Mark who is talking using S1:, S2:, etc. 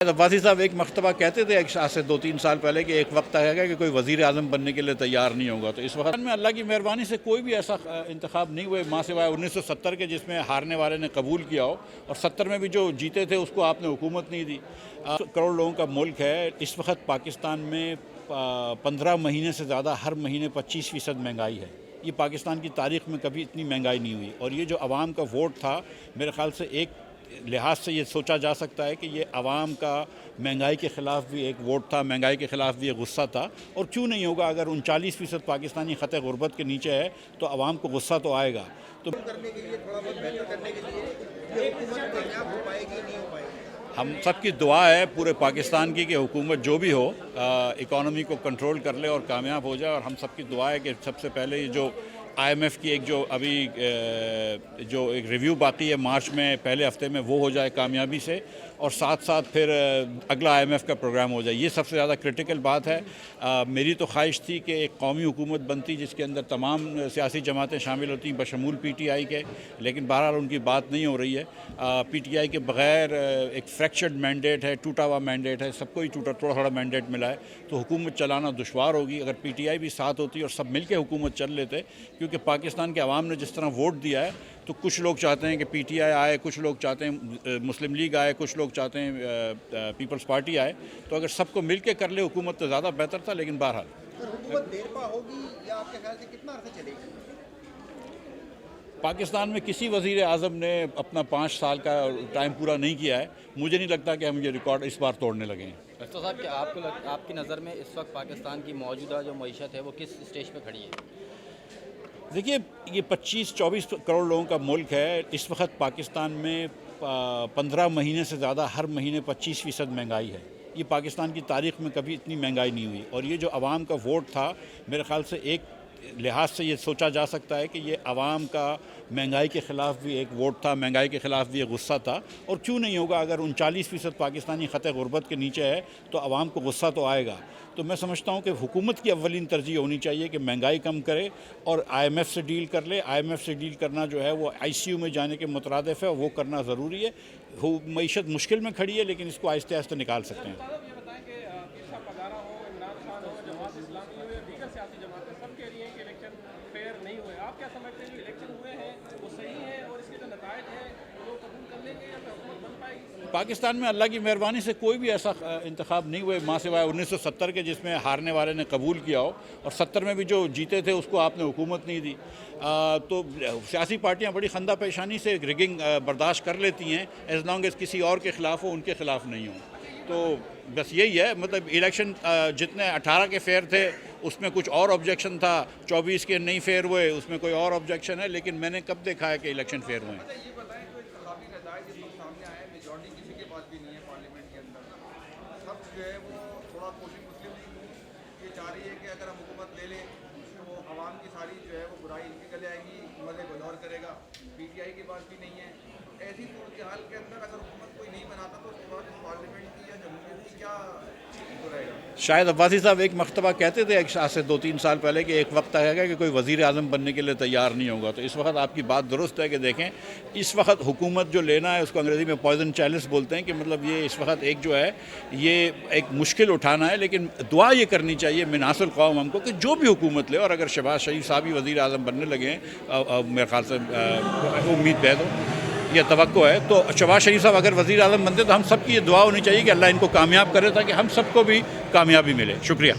S1: अब्बासी साहब एक मरतबा कहते थे आज से 2-3 साल पहले कि एक वक्त आएगा कि कोई वज़ीर आज़म बनने के लिए तैयार नहीं होगा। तो इस वक्त में अल्लाह की मेहरबानी से कोई भी ऐसा इंतखाब नहीं हुए माँ सिवाय 1970 के जिसमें हारने वाले ने कबूल किया हो, और 70 में भी जो जीते थे उसको आपने हुकूमत नहीं दी। करोड़ लोगों का मुल्क है। इस वक्त पाकिस्तान में 15 महीने से ज़्यादा हर महीने 25% महंगाई है। ये पाकिस्तान की तारीख़ में कभी इतनी महंगाई नहीं हुई। और ये जो आवाम का वोट था, मेरे ख़्याल से एक लिहाज से ये सोचा जा सकता है कि ये आवाम का महंगाई के ख़िलाफ़ भी एक वोट था, महंगाई के ख़िलाफ़ भी एक गुस्सा था। और क्यों नहीं होगा, अगर 39% पाकिस्तानी ख़त गुरबत के नीचे है तो आवाम को गुस्सा तो आएगा। तो
S2: करने के लिए, थोड़ा बहुत बेहतर करने के लिए ये हुकूमत कामयाब हो पाएगी, नहीं हो पाएगी?
S1: हम सब की दुआ है पूरे पाकिस्तान की कि हुकूमत जो भी हो इकॉनमी को कंट्रोल कर ले और कामयाब हो जाए। और हम सब की दुआ है कि सबसे पहले ये जो IMF की एक जो अभी जो एक रिव्यू बाकी है मार्च में पहले हफ्ते में, वो हो जाए कामयाबी से, और साथ साथ फिर अगला IMF का प्रोग्राम हो जाए। ये सबसे ज़्यादा क्रिटिकल बात है। मेरी तो ख्वाहिश थी कि एक कौमी हुकूमत बनती जिसके अंदर तमाम सियासी जमातें शामिल होती बशमूल PTI के, लेकिन बहरहाल उनकी बात नहीं हो रही है। PTI के बग़ैर एक फ्रैक्चर्ड मैंडेट है, टूटा हुआ मैंडेट है, सबको ही थोड़ा थोड़ा मैंडेट मिला है, तो हुकूमत चलाना दुश्वार होगी। अगर PTI भी साथ होती और सब मिल के हुकूमत चल लेते, क्योंकि पाकिस्तान के अवाम ने जिस तरह वोट दिया है, तो कुछ लोग चाहते हैं कि PTI आए, कुछ लोग चाहते हैं मुस्लिम लीग आए, कुछ लोग चाहते हैं पीपल्स पार्टी आए। तो अगर सबको मिल के कर ले हुकूमत तो ज़्यादा बेहतर था। लेकिन बहरहाल
S2: हुकूमत देरपा होगी या आपके ख्याल से कितना अर्सा चलेगी?
S1: पाकिस्तान में किसी वज़ीर आज़म ने अपना 5 साल का टाइम पूरा नहीं किया है। मुझे नहीं लगता कि हम ये रिकॉर्ड इस बार तोड़ने लगे हैं।
S3: तो साहब, क्या आपकी नज़र में इस वक्त पाकिस्तान की मौजूदा जो मईशत है वो किस स्टेज पे खड़ी है?
S1: देखिए, ये 25-24 करोड़ लोगों का मुल्क है। इस वक्त पाकिस्तान में 15 महीने से ज़्यादा हर महीने 25% महंगाई है। ये पाकिस्तान की तारीख़ में कभी इतनी महंगाई नहीं हुई। और ये जो आवाम का वोट था, मेरे ख़्याल से एक लिहाज से ये सोचा जा सकता है कि ये आवाम का महंगाई के ख़िलाफ़ भी एक वोट था, महंगाई के ख़िलाफ़ भी एक गुस्सा था। और क्यों नहीं होगा, अगर 39% पाकिस्तानी ख़त गुरबत के नीचे है तो आवाम को गुस्सा तो आएगा। तो मैं समझता हूँ कि हुकूमत की अव्वलीन तरजीह होनी चाहिए कि महंगाई कम करे और IMF से डील कर ले। IMF से डील करना जो है वो ICU में जाने के मुतरादिफ है, वो करना ज़रूरी है। मईशत मुश्किल में खड़ी है, लेकिन इसको आहिस्ते आहिस्ते निकाल सकते हैं। पाकिस्तान में अल्लाह की मेहरबानी से कोई भी ऐसा इंतखाब नहीं हुए माँ सिवाय 1970 के जिसमें हारने वाले ने कबूल किया हो, और 70 में भी जो जीते थे उसको आपने हुकूमत नहीं दी। तो सियासी पार्टियां बड़ी खंदा पेशानी से रिगिंग बर्दाश्त कर लेती हैं, एज़ लॉन्ग एज़ किसी और के ख़िलाफ़ हो, उनके ख़िलाफ़ नहीं हो। तो बस यही है। मतलब इलेक्शन जितने 18 के फेयर थे उसमें कुछ और ऑब्जेक्शन था, 24 के नहीं फेयर हुए उसमें कोई और ऑब्जेक्शन है, लेकिन मैंने कब देखा है कि इलेक्शन फेयर हुए हैं?
S2: जो है वो थोड़ा कोशिश मुस्लिम लीग ये चाह रही है कि अगर हम हुकूमत ले लें तो वो आवाम की सारी जो है वो बुराई इनकी गले आएगी, मज़े बदौर करेगा। PTI की बात भी नहीं है। ऐसी सूरत हाल के अंदर अगर हुकूमत कोई नहीं बनाता तो उसके बाद पार्लियामेंट की या जमहूरियत की क्या रहेगा?
S1: शायद अब्बासी साहब एक मरतबा कहते थे आज से 2-3 साल पहले कि एक वक्त आएगा कि कोई वज़ीर आज़म बनने के लिए तैयार नहीं होगा। तो इस वक्त आपकी बात दुरुस्त है कि देखें, इस वक्त हुकूमत जो लेना है उसको अंग्रेज़ी में पॉइजन चैलेंज बोलते हैं, कि मतलब ये इस वक्त एक जो है ये एक मुश्किल उठाना है। लेकिन दुआ ये करनी चाहिए मिनासुल कौम हमको कि जो भी हुकूमत ले, और अगर शहबाज शरीफ साहब ही वज़ीर आज़म बनने लगे हैं, मेरे ख्याल से उम्मीद है तो ये तवक्को है, तो शहबाज शरीफ साहब अगर वज़ीर आज़म बनते तो हम सब की ये दुआ होनी चाहिए कि अल्लाह इनको कामयाब करे ताकि हम सबको भी कामयाबी मिले। शुक्रिया।